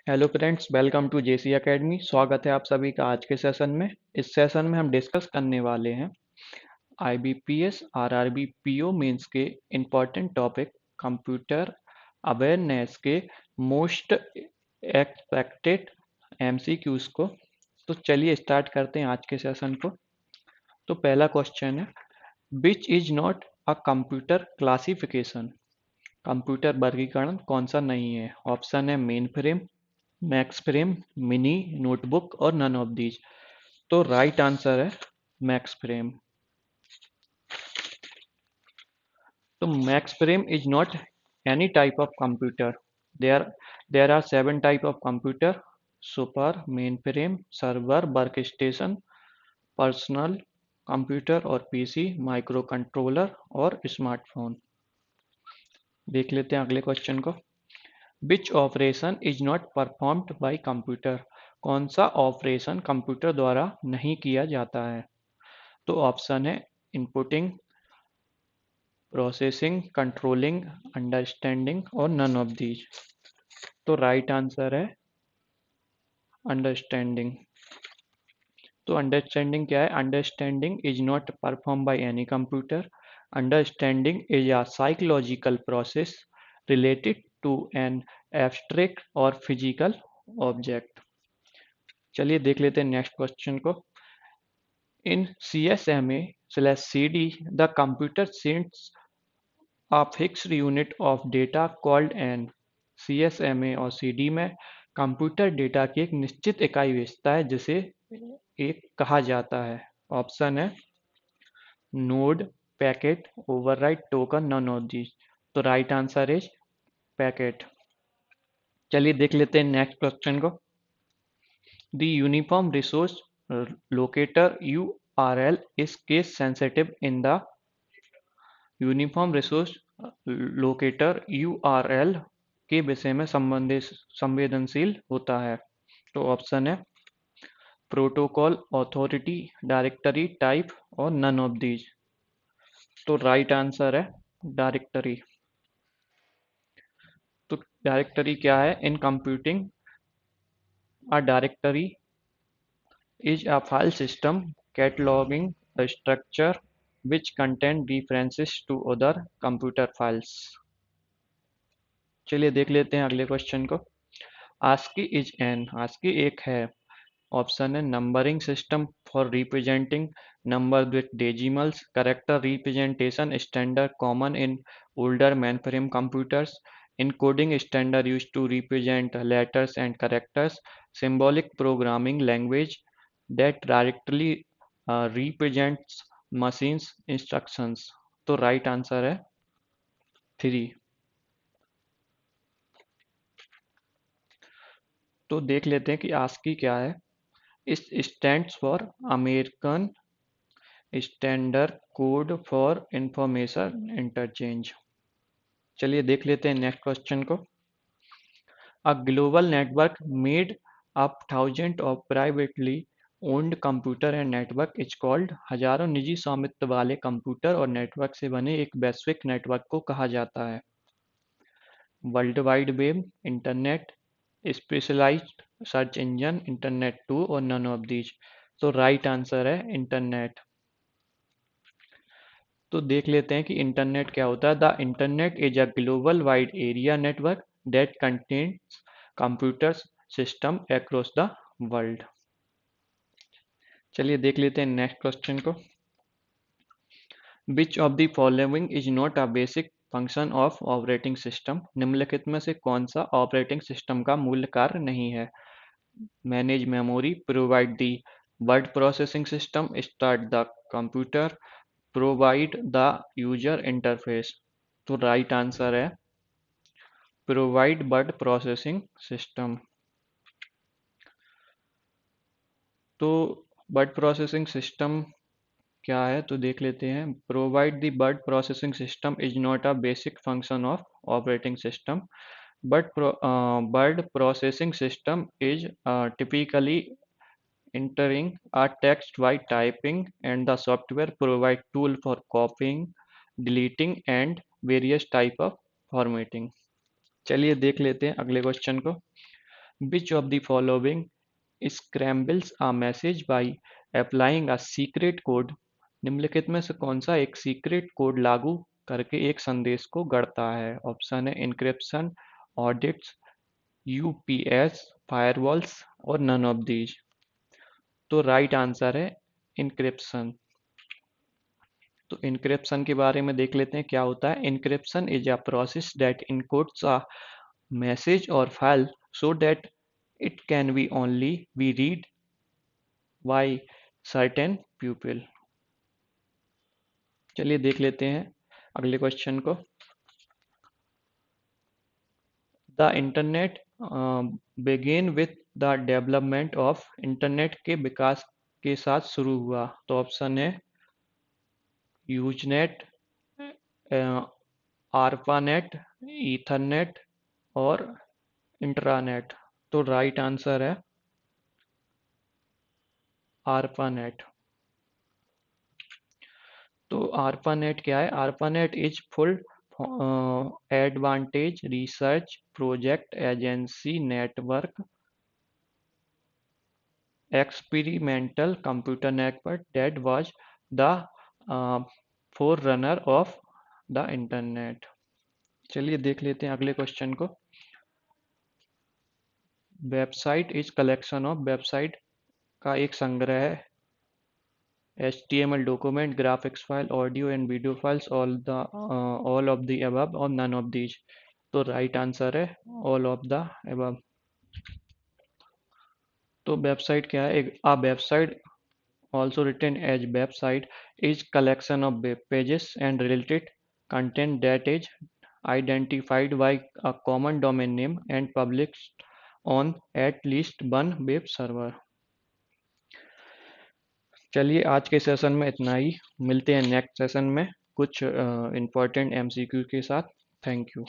Hello friends, welcome to JC academy. स्वागत है आप सभी का आज के सेशन में। इस सेशन में हम डिस्कस करने वाले हैं आईबीपीएस आरआरबी पीओ मेंस के इम्पोर्टेंट टॉपिक कंप्यूटर अवेयरनेस के मोस्ट एक्सपेक्टेड एमसीक्यूज को। तो चलिए स्टार्ट करते हैं आज के सेशन को। तो पहला क्वेश्चन है, which is not a computer classification. Computer वर्गीकरण कौन सा नहीं है? ऑप्शन है mainframe, max frame, mini, notebook और नन ऑफ दीज। तो राइट आंसर है मैक्स फ्रेम। तो max frame is not any type of computer. There are 7 type of computer: super, mainframe, server, workstation, personal computer और PC, microcontroller और smartphone. देख लेते हैं अगले question को। Which operation is not performed by computer. कौन सा operation computer द्वारा नहीं किया जाता है? तो ऑप्शन है इनपुटिंग, प्रोसेसिंग, कंट्रोलिंग, अंडरस्टैंडिंग और नन ऑफ दीज। तो राइट आंसर है अंडरस्टैंडिंग। तो अंडरस्टैंडिंग क्या है? Understanding is not perform by any computer. Understanding is a psychological process related to an abstract और फिजिकल ऑब्जेक्ट। चलिए देख लेते हैं नेक्स्ट क्वेश्चन को। In CSMA/CD, the computer sends a fixed unit of data called an। CSMA और CD में computer data की एक निश्चित इकाई भेजता है जिसे एक कहा जाता है। ऑप्शन है node, packet, override, token, none of these. तो राइट आंसर इज पैकेट। चलिए देख लेते हैं नेक्स्ट क्वेश्चन को। The uniform resource locator URL is case sensitive in the। Uniform resource locator URL के विषय में संवेदनशील होता है। तो ऑप्शन है प्रोटोकॉल, अथॉरिटी, डायरेक्टरी टाइप और नन ऑफ दीज। तो राइट आंसर है डायरेक्टरी। तो डायरेक्टरी क्या है? In computing a directory is a file system cataloging the structure which contain references to other computer files। चलिए देख लेते हैं अगले क्वेश्चन को। ASCII is an. ASCII एक है। ऑप्शन है numbering system for representing number with decimals, character representation standard common in older mainframe computers, encoding standard used to represent letters and characters, symbolic programming language that directly represents machines instructions। तो right answer है 3। तो देख लेते हैं कि ASCII क्या है। इस stands for American standard code for information interchange. चलिए देख लेते हैं नेक्स्ट क्वेश्चन को। A global network made up thousand of privately owned computer and network is called. हजारों निजी स्वामित्व वाले कंप्यूटर और नेटवर्क से बने एक वैश्विक नेटवर्क को कहा जाता है। World wide web, internet, specialised search engine, internet 2 और नन ऑफ दीज। तो राइट आंसर है इंटरनेट। तो देख लेते हैं कि इंटरनेट क्या होता है। The internet is a global wide area network that contains computer system across the world. चलिए देख लेते हैं नेक्स्ट क्वेश्चन को। Which of the following is not a basic function of operating system. निम्नलिखित में से कौन सा ऑपरेटिंग सिस्टम का मूल कार्य नहीं है? Manage memory, provide the word processing system, start the computer, provide the user interface. तो राइट आंसर है प्रोवाइड वर्ड प्रोसेसिंग सिस्टम। तो वर्ड प्रोसेसिंग सिस्टम क्या है तो देख लेते हैं। Provide the word processing system is not a basic function of operating system, but word processing system is typically entering a text by typing, and the software provide tool for copying, deleting and various type of formatting। चलिए देख लेते हैं अगले question को। Which of the following scrambles a message by applying a secret code? निम्नलिखित में से कौन सा एक सीक्रेट कोड लागू करके एक संदेश को गढ़ता है? ऑप्शन है इनक्रिप्शन, ऑडिट्स, यूपीएस, फायरवॉल्स और नन ऑफ दीज। तो राइट आंसर है इनक्रिप्शन। तो इनक्रिप्शन के बारे में देख लेते हैं क्या होता है। Encryption is a process that encodes a message और file so that it can be only be read by certain people। चलिए देख लेते हैं अगले क्वेश्चन को। The internet began with the development of internet के विकास के साथ शुरू हुआ। तो ऑप्शन है यूजनेट, आरपानेट, ईथरनेट और इंट्रानेट। तो राइट आंसर है आरपानेट। तो ARPANET क्या है? ARPANET is full advantage research project agency network experimental computer network that was the four runner of the internet. चलिए देख लेते हैं अगले क्वेश्चन को। Website is collection of, website का एक संग्रह है। HTML document, graphics file, audio and video files, all of the above or none of these। तो राइट आंसर है ऑल ऑफ द above। तो वेबसाइट क्या है? a website also written as website is collection of web pages and related content that is identified by a common domain name and published on at least one web server। चलिए आज के session में इतना ही। मिलते हैं next session में कुछ important MCQ के साथ। Thank you.